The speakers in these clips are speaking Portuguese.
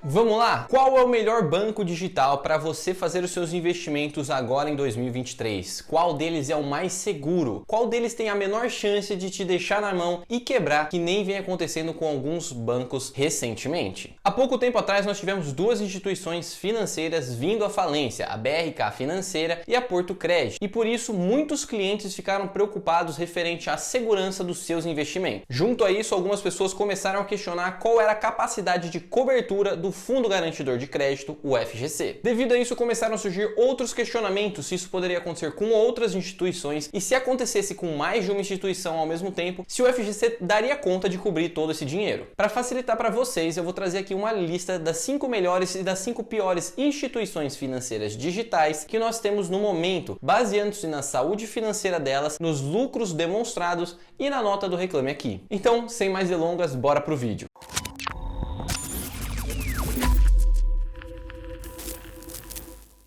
Vamos lá? Qual é o melhor banco digital para você fazer os seus investimentos agora em 2023? Qual deles é o mais seguro? Qual deles tem a menor chance de te deixar na mão e quebrar, que nem vem acontecendo com alguns bancos recentemente? Há pouco tempo atrás nós tivemos duas instituições financeiras vindo à falência, a BRK Financeira e a Porto Crédito, e por isso muitos clientes ficaram preocupados referente à segurança dos seus investimentos. Junto a isso, algumas pessoas começaram a questionar qual era a capacidade de cobertura do Fundo Garantidor de Crédito, o FGC. Devido a isso, começaram a surgir outros questionamentos se isso poderia acontecer com outras instituições e se acontecesse com mais de uma instituição ao mesmo tempo, se o FGC daria conta de cobrir todo esse dinheiro. Para facilitar para vocês, eu vou trazer aqui uma lista das 5 melhores e das 5 piores instituições financeiras digitais que nós temos no momento, baseando-se na saúde financeira delas, nos lucros demonstrados e na nota do Reclame Aqui. Então, sem mais delongas, bora pro vídeo.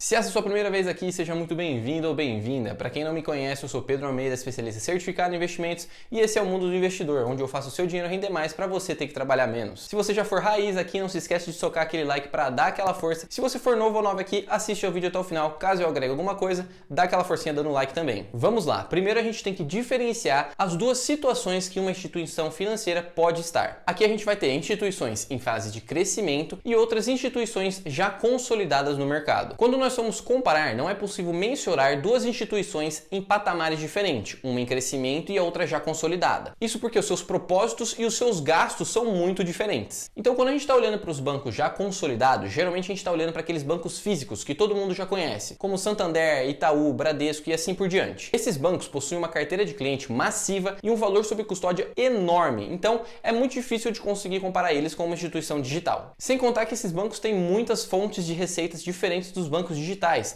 Se essa é a sua primeira vez aqui, seja muito bem-vindo ou bem-vinda. Para quem não me conhece, eu sou Pedro Almeida, especialista certificado em investimentos, e esse é o Mundo do Investidor, onde eu faço o seu dinheiro render mais para você ter que trabalhar menos. Se você já for raiz aqui, não se esquece de socar aquele like para dar aquela força. Se você for novo ou nova aqui, assiste ao vídeo até o final. Caso eu agregue alguma coisa, dá aquela forcinha dando like também. Vamos lá. Primeiro a gente tem que diferenciar as duas situações que uma instituição financeira pode estar. Aqui a gente vai ter instituições em fase de crescimento e outras instituições já consolidadas no mercado. Quando nós vamos comparar, não é possível mensurar duas instituições em patamares diferentes, uma em crescimento e a outra já consolidada. Isso porque os seus propósitos e os seus gastos são muito diferentes. Então, quando a gente está olhando para os bancos já consolidados, geralmente a gente está olhando para aqueles bancos físicos que todo mundo já conhece, como Santander, Itaú, Bradesco e assim por diante. Esses bancos possuem uma carteira de cliente massiva e um valor sob custódia enorme, então é muito difícil de conseguir comparar eles com uma instituição digital. Sem contar que esses bancos têm muitas fontes de receitas diferentes dos bancos digitais.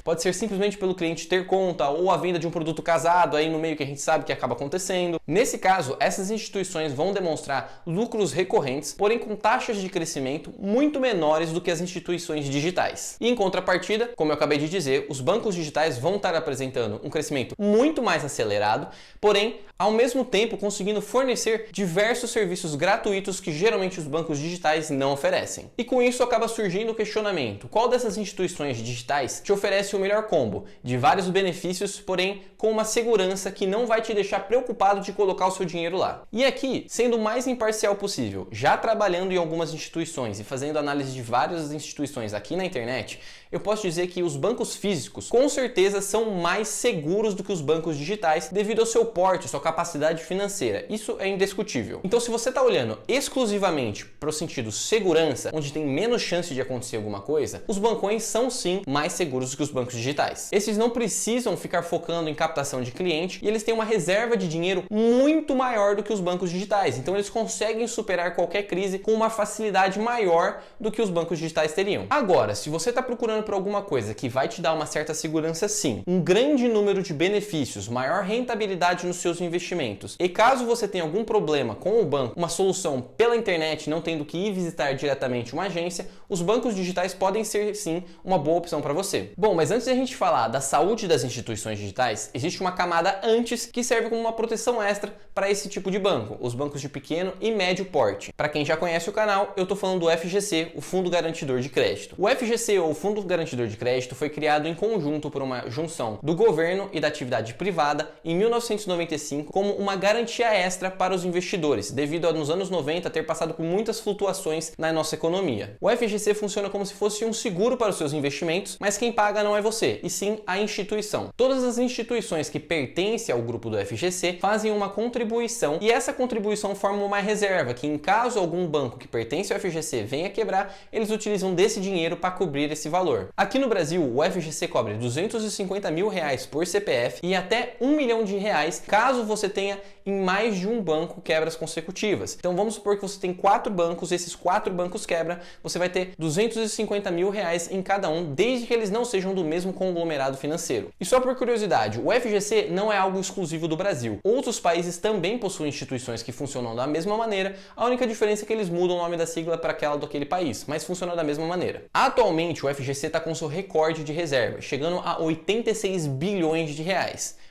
Pode ser simplesmente pelo cliente ter conta ou a venda de um produto casado aí no meio que a gente sabe que acaba acontecendo. Nesse caso, essas instituições vão demonstrar lucros recorrentes, porém com taxas de crescimento muito menores do que as instituições digitais. E em contrapartida, como eu acabei de dizer, os bancos digitais vão estar apresentando um crescimento muito mais acelerado, porém, ao mesmo tempo conseguindo fornecer diversos serviços gratuitos que geralmente os bancos digitais não oferecem. E com isso acaba surgindo o questionamento: qual dessas instituições digitais te oferece o melhor combo de vários benefícios, porém com uma segurança que não vai te deixar preocupado de colocar o seu dinheiro lá? E aqui, sendo o mais imparcial possível, já trabalhando em algumas instituições e fazendo análise de várias instituições aqui na internet, eu posso dizer que os bancos físicos com certeza são mais seguros do que os bancos digitais devido ao seu porte, sua capacidade financeira. Isso é indiscutível. Então, se você está olhando exclusivamente para o sentido segurança, onde tem menos chance de acontecer alguma coisa, os bancões são sim mais seguros do que os bancos digitais. Esses não precisam ficar focando em captação de cliente e eles têm uma reserva de dinheiro muito maior do que os bancos digitais. Então, eles conseguem superar qualquer crise com uma facilidade maior do que os bancos digitais teriam. Agora, se você está procurando por alguma coisa que vai te dar uma certa segurança, sim, um grande número de benefícios, maior rentabilidade nos seus investimentos, e caso você tenha algum problema com o banco, uma solução pela internet, não tendo que ir visitar diretamente uma agência, os bancos digitais podem ser sim uma boa opção para você. Bom, mas antes de a gente falar da saúde das instituições digitais, existe uma camada antes que serve como uma proteção extra para esse tipo de banco, os bancos de pequeno e médio porte. Para quem já conhece o canal, eu estou falando do FGC, o Fundo Garantidor de Crédito. O FGC, ou Fundo Garantidor de Crédito, foi criado em conjunto por uma junção do governo e da atividade privada em 1995 como uma garantia extra para os investidores, devido a nos anos 90 ter passado por muitas flutuações na nossa economia. O FGC funciona como se fosse um seguro para os seus investimentos, mas quem paga não é você, e sim a instituição. Todas as instituições que pertencem ao grupo do FGC fazem uma contribuição, e essa contribuição forma uma reserva que, em caso algum banco que pertence ao FGC venha quebrar, eles utilizam desse dinheiro para cobrir esse valor. Aqui no Brasil, o FGC cobre R$250 mil por CPF e até R$1 milhão caso você tenha em mais de um banco quebras consecutivas. Então vamos supor que você tem 4 bancos, esses 4 bancos quebram, você vai ter R$250 mil em cada um, desde que eles não sejam do mesmo conglomerado financeiro. E só por curiosidade, o FGC não é algo exclusivo do Brasil. Outros países também possuem instituições que funcionam da mesma maneira, a única diferença é que eles mudam o nome da sigla para aquela daquele país, mas funciona da mesma maneira. Atualmente, o FGC está com seu recorde de reserva, chegando a R$86 bilhões.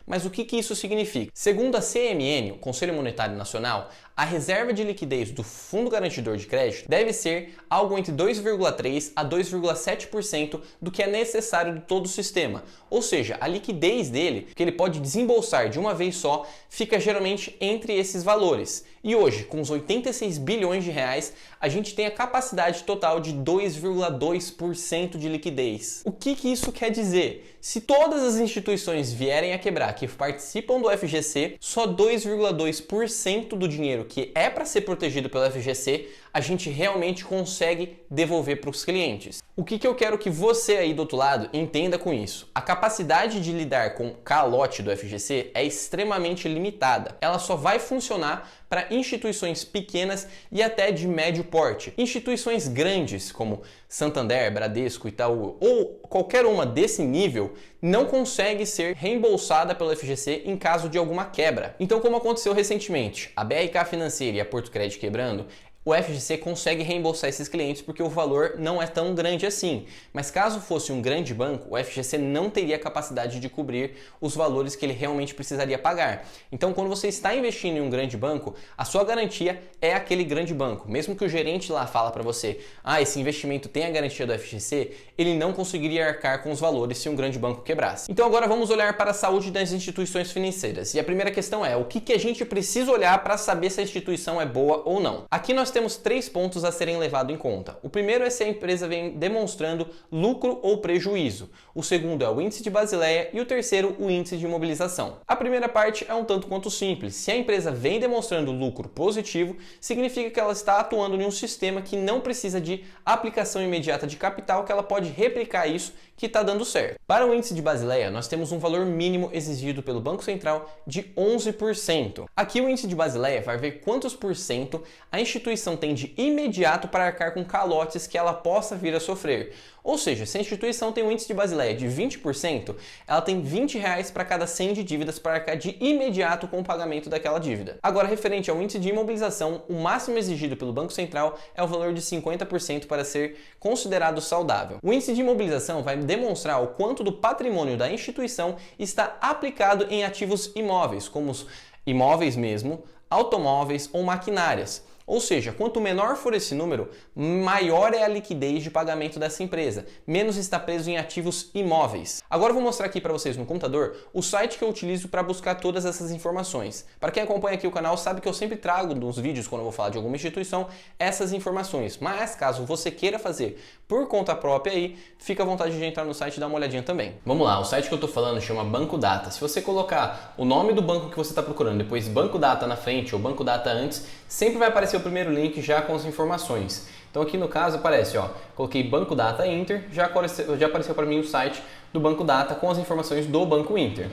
Mas o que isso significa? Segundo a CMN, o Conselho Monetário Nacional, a reserva de liquidez do Fundo Garantidor de Crédito deve ser algo entre 2,3% a 2,7% do que é necessário de todo o sistema. Ou seja, a liquidez dele, que ele pode desembolsar de uma vez só, fica geralmente entre esses valores. E hoje, com os 86 bilhões de reais, a gente tem a capacidade total de 2,2% de liquidez. O que isso quer dizer? Se todas as instituições vierem a quebrar que participam do FGC, só 2,2% do dinheiro que é para ser protegido pelo FGC, a gente realmente consegue devolver para os clientes. O que eu quero que você aí do outro lado entenda com isso? A capacidade de lidar com calote do FGC é extremamente limitada. Ela só vai funcionar para instituições pequenas e até de médio porte. Instituições grandes como Santander, Bradesco, Itaú ou qualquer uma desse nível não consegue ser reembolsada pelo FGC em caso de alguma quebra. Então, como aconteceu recentemente, a BRK Financeira e a Porto Credit quebrando, o FGC consegue reembolsar esses clientes porque o valor não é tão grande assim. Mas caso fosse um grande banco, o FGC não teria capacidade de cobrir os valores que ele realmente precisaria pagar. Então, quando você está investindo em um grande banco, a sua garantia é aquele grande banco. Mesmo que o gerente lá fala para você, esse investimento tem a garantia do FGC, ele não conseguiria arcar com os valores se um grande banco quebrasse. Então agora vamos olhar para a saúde das instituições financeiras. E a primeira questão é, o que a gente precisa olhar para saber se a instituição é boa ou não? Aqui nós temos 3 pontos a serem levados em conta. O primeiro é se a empresa vem demonstrando lucro ou prejuízo. O segundo é o índice de Basileia e o terceiro, o índice de imobilização. A primeira parte é um tanto quanto simples. Se a empresa vem demonstrando lucro positivo, significa que ela está atuando em um sistema que não precisa de aplicação imediata de capital, que ela pode replicar isso que está dando certo. Para o índice de Basileia, nós temos um valor mínimo exigido pelo Banco Central de 11%. Aqui o índice de Basileia vai ver quantos por cento a instituição tem de imediato para arcar com calotes que ela possa vir a sofrer. Ou seja, se a instituição tem um índice de Basileia de 20%, ela tem R$20 para cada 100 de dívidas para arcar de imediato com o pagamento daquela dívida. Agora, referente ao índice de imobilização, o máximo exigido pelo Banco Central é o valor de 50% para ser considerado saudável. O índice de imobilização vai demonstrar o quanto do patrimônio da instituição está aplicado em ativos imóveis, como os imóveis mesmo, automóveis ou maquinárias. Ou seja, quanto menor for esse número, maior é a liquidez de pagamento dessa empresa, menos está preso em ativos imóveis. Agora eu vou mostrar aqui para vocês no computador o site que eu utilizo para buscar todas essas informações. Para quem acompanha aqui o canal sabe que eu sempre trago nos vídeos, quando eu vou falar de alguma instituição, essas informações. Mas caso você queira fazer por conta própria aí, fica à vontade de entrar no site e dar uma olhadinha também. Vamos lá, o site que eu estou falando chama Banco Data. Se você colocar o nome do banco que você está procurando, depois Banco Data na frente ou Banco Data antes, sempre vai aparecer o primeiro link já com as informações. Então aqui no caso aparece, coloquei Banco Data Inter, já apareceu para mim o site do Banco Data com as informações do Banco Inter.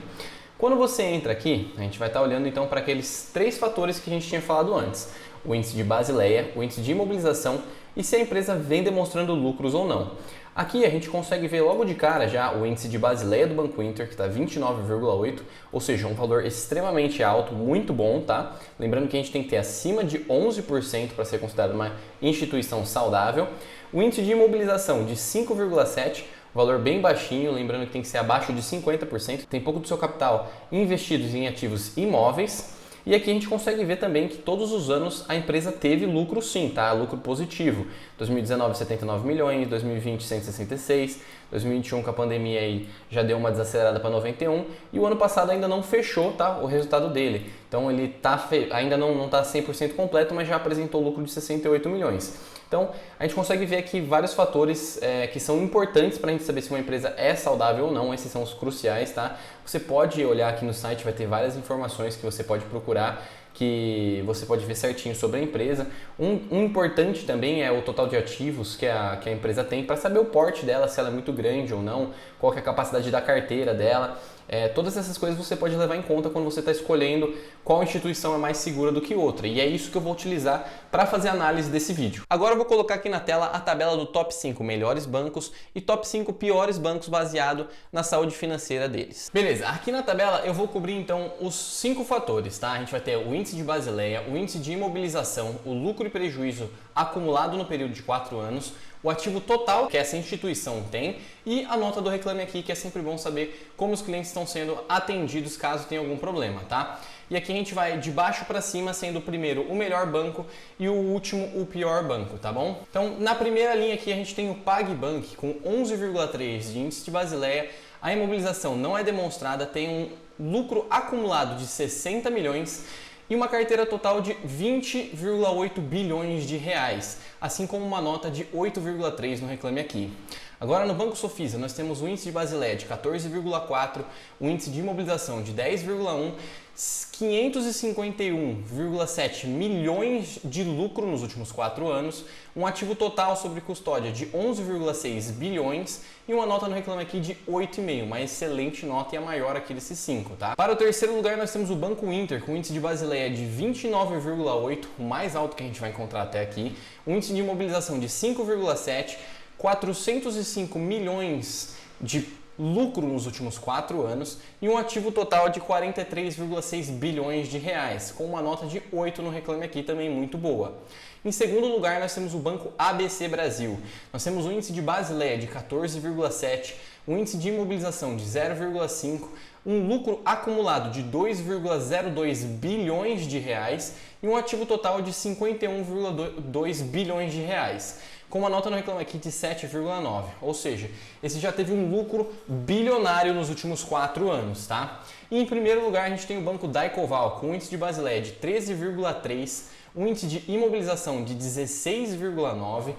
Quando você entra aqui, a gente vai estar olhando então para aqueles 3 fatores que a gente tinha falado antes. O índice de Basileia, o índice de imobilização e se a empresa vem demonstrando lucros ou não. Aqui a gente consegue ver logo de cara já o índice de Basileia do Banco Inter, que está 29,8, ou seja, um valor extremamente alto, muito bom, tá? Lembrando que a gente tem que ter acima de 11% para ser considerado uma instituição saudável. O índice de imobilização de 5,7, valor bem baixinho, lembrando que tem que ser abaixo de 50%, tem pouco do seu capital investidos em ativos imóveis. E aqui a gente consegue ver também que todos os anos a empresa teve lucro sim, tá? Lucro positivo. 2019, 79 milhões, 2020, 166, 2021 com a pandemia aí já deu uma desacelerada para 91 e o ano passado ainda não fechou, tá? O resultado dele. Então ele ainda não está 100% completo, mas já apresentou lucro de 68 milhões. Então, a gente consegue ver aqui vários fatores que são importantes para a gente saber se uma empresa é saudável ou não. Esses são os cruciais, tá? Você pode olhar aqui no site, vai ter várias informações que você pode procurar, que você pode ver certinho sobre a empresa. Um importante também é o total de ativos que a empresa tem, para saber o porte dela, se ela é muito grande ou não, qual que é a capacidade da carteira dela. Todas essas coisas você pode levar em conta quando você está escolhendo qual instituição é mais segura do que outra. E é isso que eu vou utilizar para fazer a análise desse vídeo. Agora eu vou colocar aqui na tela a tabela do top 5 melhores bancos e top 5 piores bancos baseado na saúde financeira deles. Beleza, aqui na tabela eu vou cobrir então os 5 fatores, tá? A gente vai ter o índice de Basileia, o índice de imobilização, o lucro e prejuízo acumulado no período de 4 anos, o ativo total que essa instituição tem e a nota do Reclame Aqui, que é sempre bom saber como os clientes estão sendo atendidos caso tenha algum problema, tá? E aqui a gente vai de baixo para cima, sendo o primeiro o melhor banco e o último o pior banco, tá bom? Então, na primeira linha aqui a gente tem o PagBank com 11,3 de índice de Basileia. A imobilização não é demonstrada, tem um lucro acumulado de 60 milhões e uma carteira total de 20,8 bilhões de reais, assim como uma nota de 8,3 no Reclame Aqui. Agora no Banco Sofisa nós temos o índice de Basileia de 14,4, o índice de imobilização de 10,1, 551,7 milhões de lucro nos últimos 4 anos, um ativo total sobre custódia de 11,6 bilhões e uma nota no Reclame Aqui de 8,5, uma excelente nota e a maior aqui desses 5, tá? Para o terceiro lugar nós temos o Banco Inter com índice de Basileia de 29,8, o mais alto que a gente vai encontrar até aqui, um índice de imobilização de 5,7, 405 milhões de lucro nos últimos 4 anos e um ativo total de 43,6 bilhões de reais, com uma nota de 8 no Reclame Aqui, também muito boa. Em segundo lugar, nós temos o Banco ABC Brasil. Nós temos o índice de Basileia de 14,7, um índice de imobilização de 0,5, um lucro acumulado de 2,02 bilhões de reais e um ativo total de 51,2 bilhões de reais, com uma nota no Reclame Aqui de 7,9, ou seja, esse já teve um lucro bilionário nos últimos 4 anos, tá? E em primeiro lugar a gente tem o Banco Daicoval com um índice de Basileia de 13,3, um índice de imobilização de 16,9,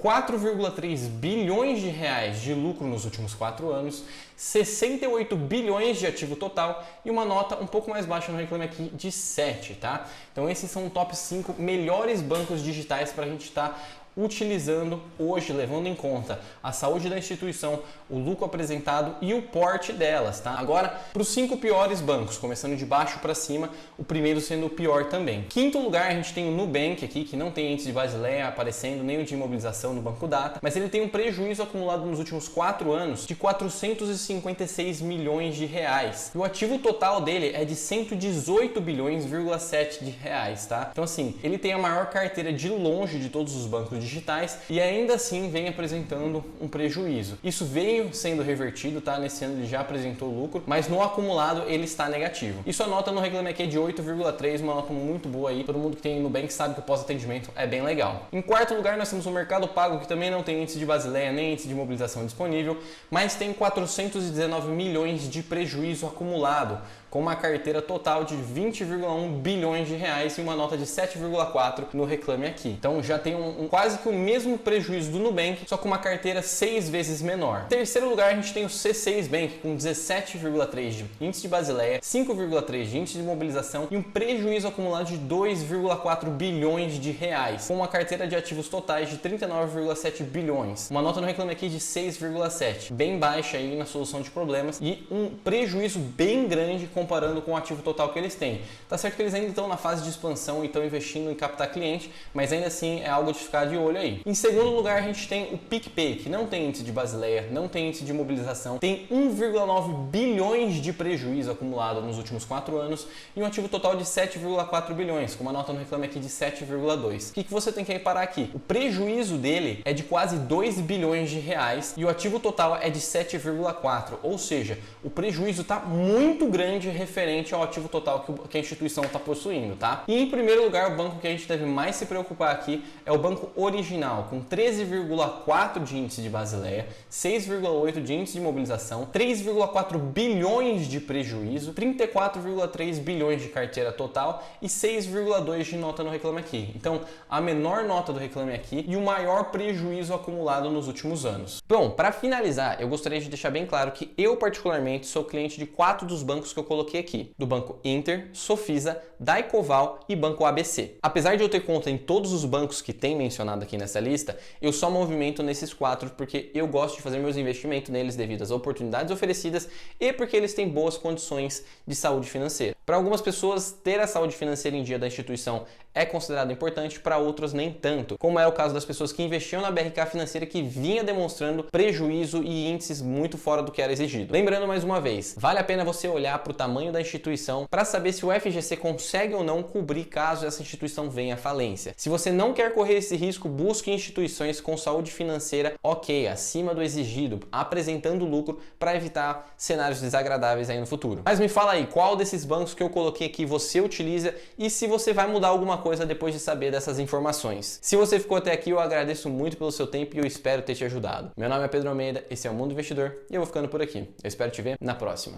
4,3 bilhões de reais de lucro nos últimos 4 anos, 68 bilhões de ativo total e uma nota um pouco mais baixa no Reclame Aqui de 7, tá? Então esses são o top 5 melhores bancos digitais para a gente estar utilizando hoje, levando em conta a saúde da instituição, o lucro apresentado e o porte delas, tá? Agora, para os 5 piores bancos, começando de baixo para cima, o primeiro sendo o pior também. Quinto lugar, a gente tem o Nubank aqui, que não tem índice de Basileia aparecendo, nem o de imobilização no Banco Data, mas ele tem um prejuízo acumulado nos últimos 4 anos de 456 milhões de reais. E o ativo total dele é de 118 bilhões,7 de reais, tá? Então assim, ele tem a maior carteira de longe de todos os bancos digitais e ainda assim vem apresentando um prejuízo. Isso veio sendo revertido, tá? Nesse ano ele já apresentou lucro, mas no acumulado ele está negativo. Isso a nota no Reclame Aqui é de 8,3, uma nota muito boa aí. Todo mundo que tem Nubank sabe que o pós-atendimento é bem legal. Em quarto lugar nós temos o Mercado Pago, que também não tem índice de Basileia nem índice de mobilização disponível, mas tem 419 milhões de prejuízo acumulado, com uma carteira total de 20,1 bilhões de reais e uma nota de 7,4 no Reclame Aqui. Então já tem quase que o mesmo prejuízo do Nubank, só com uma carteira 6 vezes menor. Em terceiro lugar, a gente tem o C6 Bank com 17,3 de índice de Basileia, 5,3 de índice de mobilização e um prejuízo acumulado de 2,4 bilhões de reais, com uma carteira de ativos totais de 39,7 bilhões. Uma nota no Reclame Aqui de 6,7, bem baixa aí na solução de problemas e um prejuízo bem grande comparando com o ativo total que eles têm. Tá certo que eles ainda estão na fase de expansão e estão investindo em captar cliente, mas ainda assim é algo de ficar de olho aí. Em segundo lugar, a gente tem o PicPay, que não tem índice de Basileia, não tem índice de mobilização, tem 1,9 bilhões de prejuízo acumulado nos últimos 4 anos e um ativo total de 7,4 bilhões, com uma nota no Reclame Aqui de 7,2. O que você tem que reparar aqui? O prejuízo dele é de quase 2 bilhões de reais e o ativo total é de 7,4, ou seja, o prejuízo está muito grande referente ao ativo total que a instituição está possuindo, tá? E em primeiro lugar, o banco que a gente deve mais se preocupar aqui é o Banco Original, com 13,4 de índice de Basileia, 6,8 de índice de mobilização, 3,4 bilhões de prejuízo, 34,3 bilhões de carteira total e 6,2 de nota no Reclame Aqui. Então, a menor nota do Reclame Aqui e o maior prejuízo acumulado nos últimos anos. Bom, para finalizar, eu gostaria de deixar bem claro que eu particularmente sou cliente de 4 dos bancos que eu coloquei aqui, do Banco Inter, Sofisa, Daicoval e Banco ABC. Apesar de eu ter conta em todos os bancos que tem mencionado aqui nessa lista, eu só movimento nesses 4 porque eu gosto de fazer meus investimentos neles devido às oportunidades oferecidas e porque eles têm boas condições de saúde financeira. Para algumas pessoas, ter a saúde financeira em dia da instituição é considerado importante, para outros nem tanto, como é o caso das pessoas que investiam na BRK Financeira que vinha demonstrando prejuízo e índices muito fora do que era exigido. Lembrando mais uma vez, vale a pena você olhar para o tamanho da instituição para saber se o FGC consegue ou não cobrir caso essa instituição venha à falência. Se você não quer correr esse risco, busque instituições com saúde financeira ok, acima do exigido, apresentando lucro para evitar cenários desagradáveis aí no futuro. Mas me fala aí, qual desses bancos que eu coloquei aqui você utiliza e se você vai mudar alguma coisa depois de saber dessas informações. Se você ficou até aqui, eu agradeço muito pelo seu tempo e eu espero ter te ajudado. Meu nome é Pedro Almeida, esse é o Mundo Investidor e eu vou ficando por aqui. Eu espero te ver na próxima.